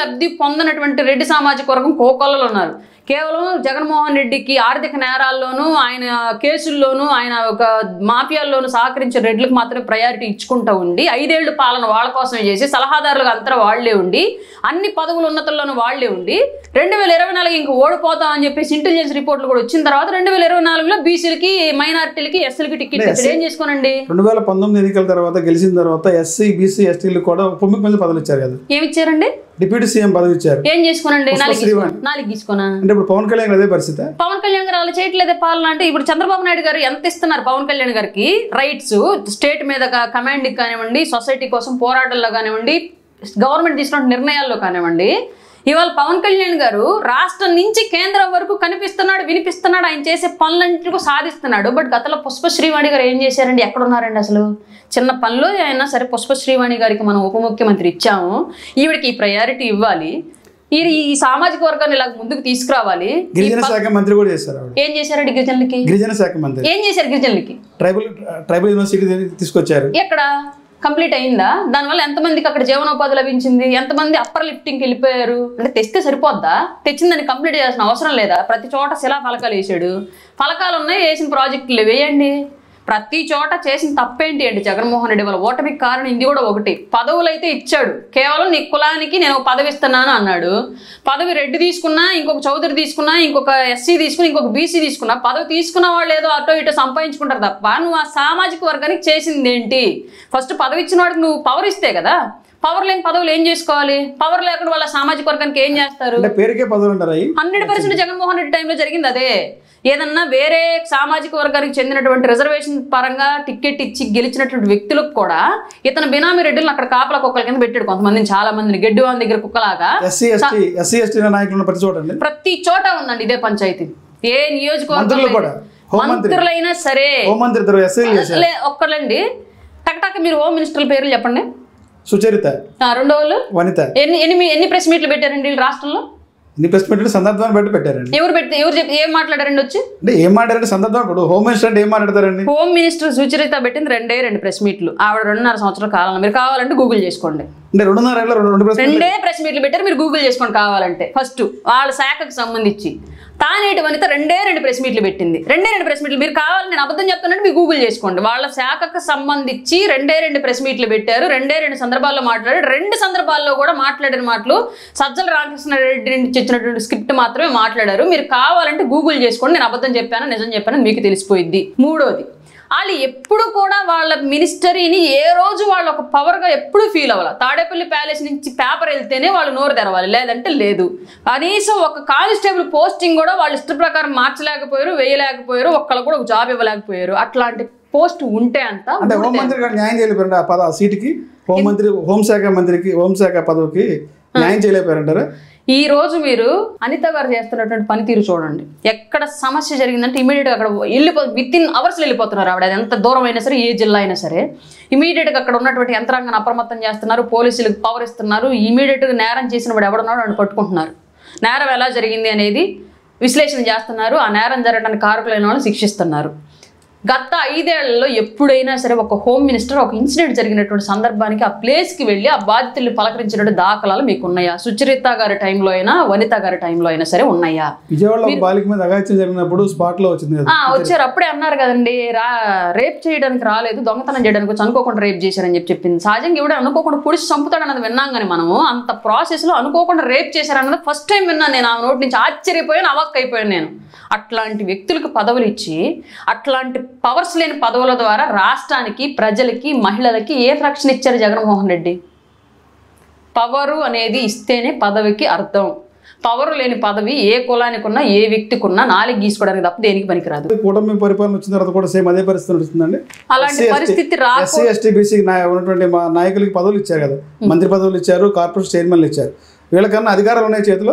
లబ్ధి పొందినటువంటి రెడ్డి సామాజిక వర్గం కోకొల్లలు ఉన్నారు. కేవలం జగన్మోహన్ రెడ్డికి ఆర్థిక నేరాల్లోనూ ఆయన కేసుల్లోనూ ఆయన ఒక మాఫియాల్లోనూ సహకరించే రెడ్లకు మాత్రమే ప్రయారిటీ ఇచ్చుకుంటూ ఉండి 5 ఏళ్ల పాలన వాళ్ళ కోసమే చేసి సలహాదారులుగా అంతా వాళ్లే ఉండి అన్ని పదవులు ఉన్నతుల్లోనూ వాళ్లే ఉండి 2024 ఇంక ఓడిపోతామని చెప్పేసి ఇంటెలిజెన్స్ రిపోర్ట్లు కూడా వచ్చిన తర్వాత 2024లో బీసీలకి మైనారిటీలకి ఎస్సీలకి టికెట్ ఏం చేసుకోనండి. 2019 ఎన్నికల తర్వాత గెలిచిన తర్వాత ఎస్సీ బీసీ ఎస్టీలు కూడా ఉప ముఖ్యమంత్రి పదవులు ఇచ్చారు కదా. ఏమి ఇచ్చారండి? డిప్యూటీ సీఎం పదవి ఇచ్చారు. ఏం చేసుకోనండి? 4 తీసుకోనా అంటే ఇప్పుడు పవన్ కళ్యాణ్ అదే పరిస్థితి. పవన్ కళ్యాణ్ గారు అలా చేయట్లేదే పాలన. అంటే ఇప్పుడు చంద్రబాబు నాయుడు గారు ఎంత ఇస్తున్నారు పవన్ కళ్యాణ్ గారికి రైట్స్, స్టేట్ మీద కమాండింగ్ కానివ్వండి, సొసైటీ కోసం పోరాటంలో కానివ్వండి, గవర్నమెంట్ తీసుకున్న నిర్ణయాల్లో కానివ్వండి. ఇవాళ పవన్ కళ్యాణ్ గారు రాష్ట్రం నుంచి కేంద్రం వరకు కనిపిస్తున్నాడు, వినిపిస్తున్నాడు, ఆయన చేసే పనులన్నింటికీ సాధిస్తున్నాడు. బట్ గతంలో పుష్ప శ్రీవాణి గారు ఏం చేశారండి? ఎక్కడున్నారండి అసలు? చిన్న పనిలో అయినా సరే పుష్ప శ్రీవాణి గారికి మనం ఉప ముఖ్యమంత్రి ఇచ్చాము, ఈవిడికి ఈ ప్రయారిటీ ఇవ్వాలి, ఈ సామాజిక వర్గాన్ని ఇలా ముందుకు తీసుకురావాలి. గిరిజన శాఖ మంత్రి కూడా చేశారు. ఏం చేశారండి గిరిజనులకి? గిరిజన శాఖ మంత్రి ఏం చేశారు? గిరిజనులకి ట్రైబల్ యూనివర్సిటీ తీసుకొచ్చారు. ఎక్కడ కంప్లీట్ అయిందా? దానివల్ల ఎంతమందికి అక్కడ జీవనోపాధి లభించింది? ఎంతమంది అప్పర్ లిఫ్టింగ్కి వెళ్ళిపోయారు? అంటే తెస్తే సరిపోద్దా? తెచ్చిందని కంప్లీట్ చేయాల్సిన అవసరం లేదా? ప్రతి చోట శిలా ఫలకాలు వేసాడు. ఫలకాలు ఉన్నాయి, వేసిన ప్రాజెక్టులు వేయండి. ప్రతి చోట చేసిన తప్పేంటి అంటే జగన్మోహన్ రెడ్డి వాళ్ళ ఓటమికి కారణం ఇది కూడా ఒకటి. పదవులు అయితే ఇచ్చాడు, కేవలం నీ కులానికి నేను పదవి ఇస్తున్నాను అన్నాడు. పదవి రెడ్డి తీసుకున్నా, ఇంకొక చౌదరి తీసుకున్నా, ఇంకొక ఎస్సీ తీసుకున్నా, ఇంకొక బీసీ తీసుకున్నా, పదవి తీసుకున్న వాళ్ళు ఏదో అటో ఇటో సంపాదించుకుంటారు తప్ప నువ్వు ఆ సామాజిక వర్గానికి చేసింది ఏంటి? ఫస్ట్ పదవి ఇచ్చిన వాడికి నువ్వు పవర్ ఇస్తే కదా. పవర్ లేని పదవులు ఏం చేసుకోవాలి? పవర్ లేకుండా వాళ్ళ సామాజిక వర్గానికి ఏం చేస్తారు? 100% జగన్మోహన్ రెడ్డి టైంలో జరిగింది అదే. ఏదన్నా వేరే సామాజిక వర్గానికి చెందినటువంటి రిజర్వేషన్ పరంగా టికెట్ ఇచ్చి గెలిచినటువంటి వ్యక్తులకు కూడా ఇతను బినామీ రెడ్డిలను అక్కడ కాపలా కుక్కల కింద పెట్టాడు. కొంతమందిని, చాలా మందిని గడ్డివాన్ దగ్గర కుక్కలాగా ప్రతి చోట ఉందండి ఇదే పంచాయతీ. ఏ నియోజకవర్గంలో మంత్రులైనా సరే ఒక్కలండి టక్ మీరు హోమ్ మినిస్టర్ల పేర్లు చెప్పండి. సుచరిత, రెండో వాళ్ళు వనిత. ఎన్ని ప్రెస్ మీట్లు పెట్టారండి రాష్ట్రంలో? సందర్భాన్ని బట్టి పెట్టారండి. ఎవరు ఏం మాట్లాడారండి? వచ్చి అంటే ఏం మాట్లాడారు సందర్భం? హోమ్ మినిస్టర్ అంటే ఏం మాట్లాడతారండి? హోమ్ మినిస్టర్ సుచరిత పెట్టింది 2 ప్రెస్ మీట్లు. ఆవిడ 2.5 సంవత్సరాల కాలంలో మీరు కావాలంటే గూగుల్ చేసుకోండి. అంటే 2 ప్రెస్ మీట్లు పెట్టారు, మీరు గూగుల్ చేసుకోండి కావాలంటే. ఫస్ట్ వాళ్ళ శాఖకు సంబంధించి తానేటి వనిత 2 ప్రెస్ మీట్లు పెట్టింది. 2 ప్రెస్ మీట్లు మీరు కావాలని నేను అబద్ధం చెప్తానంటే మీరు గూగుల్ చేసుకోండి. వాళ్ళ శాఖకు సంబంధించి 2 ప్రెస్ మీట్లు పెట్టారు. 2 సందర్భాల్లో మాట్లాడారు. 2 సందర్భాల్లో కూడా మాట్లాడిన మాటలు సజ్జల రామకృష్ణారెడ్డి నుంచి ఇచ్చినటువంటి స్క్రిప్ట్ మాత్రమే మాట్లాడారు. మీరు కావాలంటే గూగుల్ చేసుకోండి. నేను అబద్ధం చెప్పాను నిజం చెప్పాను మీకు తెలిసిపోయింది. మూడోది, వాళ్ళు ఎప్పుడు కూడా వాళ్ళ మినిస్టరీని ఏ రోజు వాళ్ళు ఒక పవర్గా ఎప్పుడు ఫీల్ అవ్వాలి. తాడేపల్లి ప్యాలెస్ నుంచి పేపర్ వెళ్తేనే వాళ్ళు నోరు తెరవాలి, లేదంటే లేదు. కనీసం ఒక కానిస్టేబుల్ పోస్టింగ్ కూడా వాళ్ళు ఇష్ట ప్రకారం మార్చలేకపోయారు, వేయలేకపోయారు, ఒక్కళ్ళు కూడా ఒక జాబ్ ఇవ్వలేకపోయారు. అట్లాంటి పోస్ట్ ఉంటే అంత హోంమంత్రి గారు న్యాయం చేయలేపారండి. ఆ సీటుకి హోంమంత్రి, హోంశాఖ మంత్రికి, హోంశాఖ పదవికి న్యాయం చేయలేపారంటారా? ఈ రోజు మీరు అనిత గారు చేస్తున్నటువంటి పనితీరు చూడండి. ఎక్కడ సమస్య జరిగిందంటే ఇమీడియట్గా అక్కడ వితిన్ అవర్స్లో వెళ్ళిపోతున్నారు. ఆవిడ ఎంత దూరం అయినా సరే, ఏ జిల్లా అయినా సరే ఇమీడియట్గా అక్కడ ఉన్నటువంటి యంత్రాంగాన్ని అప్రమత్తం చేస్తున్నారు, పోలీసులకు పవర్ ఇస్తున్నారు. ఇమీడియట్గా నేరం చేసిన వాడు ఎవడున్నాడో వాడిని పట్టుకుంటున్నారు. నేరం ఎలా జరిగింది అనేది విశ్లేషణ చేస్తున్నారు. ఆ నేరం జరగడానికి కారకులైన వాళ్ళని శిక్షిస్తున్నారు. గత 5 ఏళ్లలో ఎప్పుడైనా సరే ఒక హోమ్ మినిస్టర్ ఒక ఇన్సిడెంట్ జరిగినటువంటి సందర్భానికి ఆ ప్లేస్కి వెళ్ళి ఆ బాధితుల్ని పలకరించినటువంటి దాఖలాలు మీకు ఉన్నాయా? సుచరిత గారి టైంలో అయినా, వనిత గారి టైంలో అయినా సరే ఉన్నాయా? విజయవాడలో బాలిక మీద అఘాయిత్యం జరిగినప్పుడు స్పాట్ లో వచ్చింది కదా, వచ్చారు. అప్పుడే అన్నారు కదండి, రేప్ చేయడానికి రాలేదు, దొంగతనం చేయడానికి వచ్చి అనుకోకుండా రేప్ చేశారని చెప్పింది. సహజంగా ఇవిడ అనుకోకుండా పొడిచి చంపుతాడు అన్నది విన్నాం, కానీ మనము అంత ప్రాసెస్ లో అనుకోకుండా రేప్ చేశారన్నది ఫస్ట్ టైం విన్నాను నేను. ఆ నోటి నుంచి ఆశ్చర్యపోయాను, అవాక్ అయిపోయాను నేను. అట్లాంటి వ్యక్తులకు పదవులు ఇచ్చి అట్లాంటి పవర్స్ లేని పదవుల ద్వారా రాష్ట్రానికి, ప్రజలకి, మహిళలకి ఏ రక్షణ ఇచ్చారు జగన్మోహన్ రెడ్డి? పవరు అనేది ఇస్తేనే పదవికి అర్థం. పవర్ లేని పదవి ఏ కులానికి ఉన్నా, ఏ వ్యక్తికి ఉన్నా 4 గీసుకోవడానికి తప్ప దేనికి పనికిరాదు. కూటమి పరిపాలన వచ్చిన తర్వాత కూడా సేమ్ అదే పరిస్థితి నడుస్తుందండి. అలాంటి పరిస్థితి ఎస్సీ ఎస్టీ బీసీ ఉన్నటువంటి మా నాయకులకి పదవులు ఇచ్చారు కదా, మంత్రి పదవులు ఇచ్చారు, కార్పొరేషన్ చైర్మన్లు ఇచ్చారు. వీళ్ళకన్నా అధికారాలు ఉన్నాయి చేతిలో.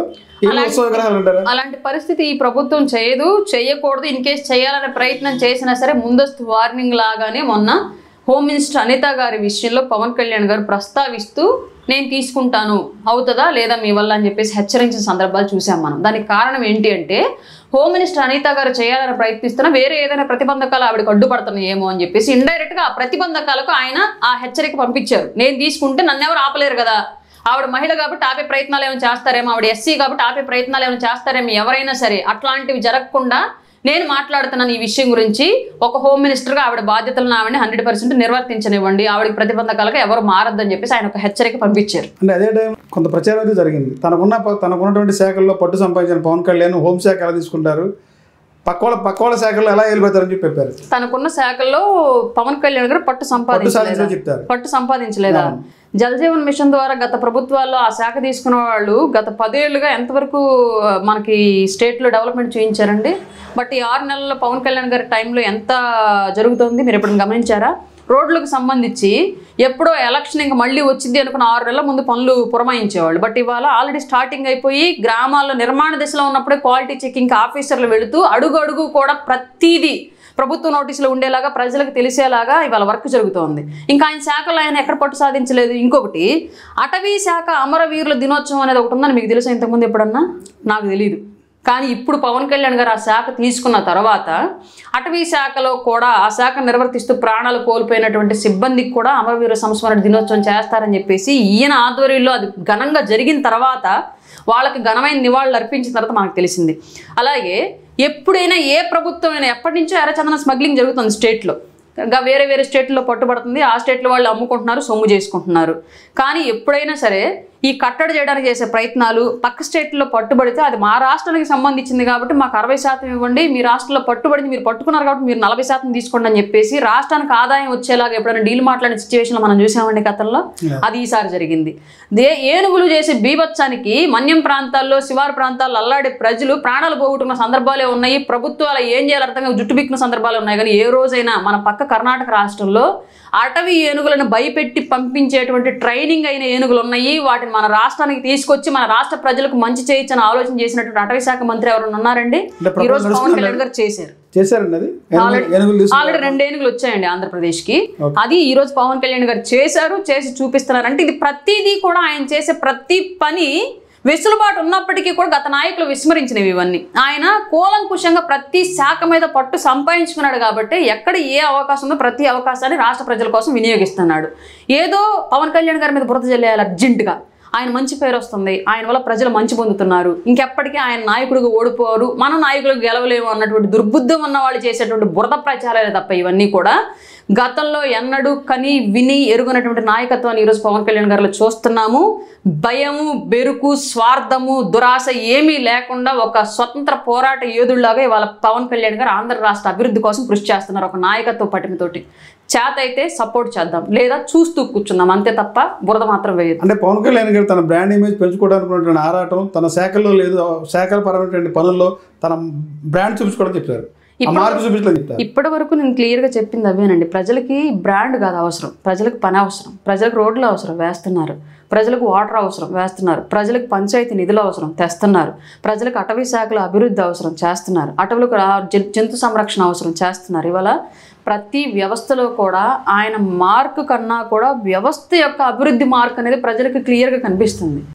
అలాంటి పరిస్థితి ఈ ప్రభుత్వం చేయదు, చేయకూడదు. ఇన్ కేసు చేయాలనే ప్రయత్నం చేసినా సరే ముందస్తు వార్నింగ్ లాగానే మొన్న హోమ్ మినిస్టర్ అనిత గారి విషయంలో పవన్ కళ్యాణ్ గారు ప్రస్తావిస్తూ నేను తీసుకుంటాను, అవుతుందా లేదా మీ వల్ల అని చెప్పేసి హెచ్చరించిన సందర్భాలు చూసాం మనం. దానికి కారణం ఏంటి అంటే హోమ్ మినిస్టర్ అనిత గారు చేయాలని ప్రయత్నిస్తున్నా వేరే ఏదైనా ప్రతిబంధకాలు ఆవిడకి అడ్డుపడుతున్నాయేమో అని చెప్పేసి ఇండైరెక్ట్ గా ఆ ప్రతిబంధకాలకు ఆయన ఆ హెచ్చరిక పంపించారు. నేను తీసుకుంటే నన్ను ఎవరు ఆపలేరు కదా, ఆవిడ మహిళ కాబట్టి ఆపే ప్రయత్నాలు ఏమైనా చేస్తారేమో, ఆవిడ ఎస్సీ కాబట్టి ఆపే ప్రయత్నాలు ఏమైనా చేస్తారేమో, ఎవరైనా సరే అట్లాంటివి జరగకుండా నేను మాట్లాడుతున్నాను ఈ విషయం గురించి. ఒక హోమ్ మినిస్టర్గా ఆవిడ బాధ్యతలను ఆవిడని 100% నిర్వర్తించనివ్వండి, ఆవిడకి ప్రతిబంధకాలుగా ఎవరు మారద్దని చెప్పేసి ఆయన ఒక హెచ్చరిక పంపించారు. అంటే అదే టైం కొంత ప్రచారం అయితే జరిగింది. తనకున్నటువంటి శాఖల్లో పట్టు సంపాదించిన పవన్ కళ్యాణ్ హోంశాఖ ఎలా తీసుకుంటారు, పక్క శాఖల్లో ఎలా వెళ్ళిపోతారని చెప్పి చెప్పారు. తనకున్న శాఖల్లో పవన్ కళ్యాణ్ గారు పట్టు సంపాదించలేదా? జలజీవన్ మిషన్ ద్వారా గత ప్రభుత్వాల్లో ఆ శాఖ తీసుకున్న వాళ్ళు గత 10 ఏళ్లుగా ఎంతవరకు మనకి స్టేట్లో డెవలప్మెంట్ చూపించారండి? బట్ ఈ 6 నెలల్లో పవన్ కళ్యాణ్ గారి టైంలో ఎంత జరుగుతుంది మీరు ఎప్పుడు గమనించారా? రోడ్లకు సంబంధించి ఎప్పుడో ఎలక్షన్ ఇంకా మళ్ళీ వచ్చింది అనుకున్న 6 నెలల ముందు పనులు పురమాయించేవాళ్ళు. బట్ ఇవాళ ఆల్రెడీ స్టార్టింగ్ అయిపోయి గ్రామాల్లో నిర్మాణ దశలో ఉన్నప్పుడే క్వాలిటీ చెకింగ్ ఆఫీసర్లు వెళుతూ అడుగు కూడా ప్రతిదీ ప్రభుత్వ నోటీసులు ఉండేలాగా ప్రజలకు తెలిసేలాగా ఇవాళ వర్క్ జరుగుతోంది. ఇంకా ఆయన శాఖలో ఆయన ఎక్కడ పట్టు సాధించలేదు. ఇంకొకటి అటవీ శాఖ అమరవీరుల దినోత్సవం అనేది ఒకటి ఉందని మీకు తెలుసా? ఇంతకుముందు ఎప్పుడన్నా? నాకు తెలియదు. కానీ ఇప్పుడు పవన్ కళ్యాణ్ గారు ఆ శాఖ తీసుకున్న తర్వాత అటవీ శాఖలో కూడా ఆ శాఖ నిర్వర్తిస్తూ ప్రాణాలు కోల్పోయినటువంటి సిబ్బందికి కూడా అమరవీర సంస్మరణ దినోత్సవం చేస్తారని చెప్పేసి ఈయన ఆధ్వర్యంలో అది ఘనంగా జరిగిన తర్వాత వాళ్ళకి ఘనమైన నివాళులు అర్పించిన తర్వాత మనకు తెలిసింది. అలాగే ఎప్పుడైనా ఏ ప్రభుత్వం అయినా ఎప్పటి నుంచో ఎర్రచందనం స్మగ్లింగ్ జరుగుతుంది స్టేట్లో. వేరే స్టేట్లో పట్టుబడుతుంది, ఆ స్టేట్లో వాళ్ళు అమ్ముకుంటున్నారు, సొమ్ము చేసుకుంటున్నారు. కానీ ఎప్పుడైనా సరే ఈ కట్టడి చేయడానికి చేసే ప్రయత్నాలు పక్క స్టేట్లో పట్టుబడితే అది మా రాష్ట్రానికి సంబంధించింది కాబట్టి మాకు 60% ఇవ్వండి, మీ రాష్ట్రంలో పట్టుబడింది మీరు పట్టుకున్నారు కాబట్టి మీరు 40% తీసుకోండి అని చెప్పేసి రాష్ట్రానికి ఆదాయం వచ్చేలాగా ఎప్పుడైనా డీల్ మాట్లాడిన సిచ్యువేషన్లో మనం చూసామండి గతంలో. అది ఈసారి జరిగింది. ఏనుగులు చేసే బీభత్సానికి మన్యం ప్రాంతాల్లో శివారు ప్రాంతాల్లో అల్లాడే ప్రజలు ప్రాణాలు పోగొట్టుకున్న సందర్భాలే ఉన్నాయి. ప్రభుత్వాలు ఏం చేయాలి అర్థంగా జుట్టు బిక్కిన సందర్భాలు ఉన్నాయి. కానీ ఏ రోజైనా మన పక్క కర్ణాటక రాష్ట్రంలో అటవీ ఏనుగులను భయపెట్టి పంపించేటువంటి ట్రైనింగ్ అయిన ఏనుగులు ఉన్నాయి. వాటిని మన రాష్ట్రానికి తీసుకొచ్చి మన రాష్ట్ర ప్రజలకు మంచి చేయొచ్చని ఆలోచన చేసినటువంటి అటవీ శాఖ మంత్రి ఎవరైనా ఉన్నారండి? ఈ రోజు పవన్ కళ్యాణ్ గారు ఆల్రెడీ 2 ఏనుగులు వచ్చాయండి ఆంధ్రప్రదేశ్కి. అది ఈ రోజు పవన్ కళ్యాణ్ గారు చేసి చూపిస్తున్నారు. అంటే ఇది ప్రతిదీ కూడా ఆయన చేసే ప్రతి పని వెసులుబాటు ఉన్నప్పటికీ కూడా గత నాయకులు విస్మరించినవి ఇవన్నీ. ఆయన కూలంకుషంగా ప్రతి శాఖ మీద పట్టు సంపాదించుకున్నాడు కాబట్టి ఎక్కడ ఏ అవకాశం ఉందో ప్రతి అవకాశాన్ని రాష్ట్ర ప్రజల కోసం వినియోగిస్తున్నాడు. ఏదో పవన్ కళ్యాణ్ గారి మీద బురద జల్లేయాలి అర్జెంటుగా, ఆయన మంచి పేరు వస్తుంది, ఆయన వల్ల ప్రజలు మంచి పొందుతున్నారు, ఇంకెప్పటికీ ఆయన నాయకుడిగా ఓడిపోరు, మన నాయకులకు గెలవలేము అన్నటువంటి దుర్బుద్ధం ఉన్న వాళ్ళు చేసేటువంటి బురద ప్రచారాలే తప్ప ఇవన్నీ కూడా గతంలో ఎన్నడూ కని విని ఎరుగనటువంటి నాయకత్వాన్ని ఈరోజు పవన్ కళ్యాణ్ గారిలో చూస్తున్నాము. భయము, బెరుకు, స్వార్థము, దురాశ ఏమీ లేకుండా ఒక స్వతంత్ర పోరాట యోధుల్లాగా ఇవాళ పవన్ కళ్యాణ్ గారు ఆంధ్ర రాష్ట్ర అభివృద్ధి కోసం కృషి చేస్తున్నారు. ఒక నాయకత్వ పటిమతోటి చేత అయితే సపోర్ట్ చేద్దాం, లేదా చూస్తూ కూర్చున్నాం అంతే తప్ప బురద మాత్రం వేయదు. అంటే పవన్ కళ్యాణ్ గారు తన బ్రాండ్ ఇమేజ్ పెంచుకోవడానికి ఆరాటం, తన శాఖల్లో లేదు శాఖల పరమైనటువంటి పనుల్లో తన బ్రాండ్ చూపించుకోవడం చెప్పారు. ఇప్పటి వరకు నేను క్లియర్గా చెప్పింది అవేనండి. ప్రజలకి బ్రాండ్ కాదు అవసరం, ప్రజలకు పని అవసరం, ప్రజలకు రోడ్లు అవసరం వేస్తున్నారు, ప్రజలకు వాటర్ అవసరం వేస్తున్నారు, ప్రజలకు పంచాయతీ నిధులు అవసరం తెస్తున్నారు, ప్రజలకు అటవీ శాఖల అభివృద్ధి అవసరం చేస్తున్నారు, అటవులకు జంతు సంరక్షణ అవసరం చేస్తున్నారు. ఇవాళ ప్రతి వ్యవస్థలో కూడా ఆయన మార్కు కన్నా కూడా వ్యవస్థ యొక్క అభివృద్ధి మార్క్ అనేది ప్రజలకు క్లియర్గా కనిపిస్తుంది.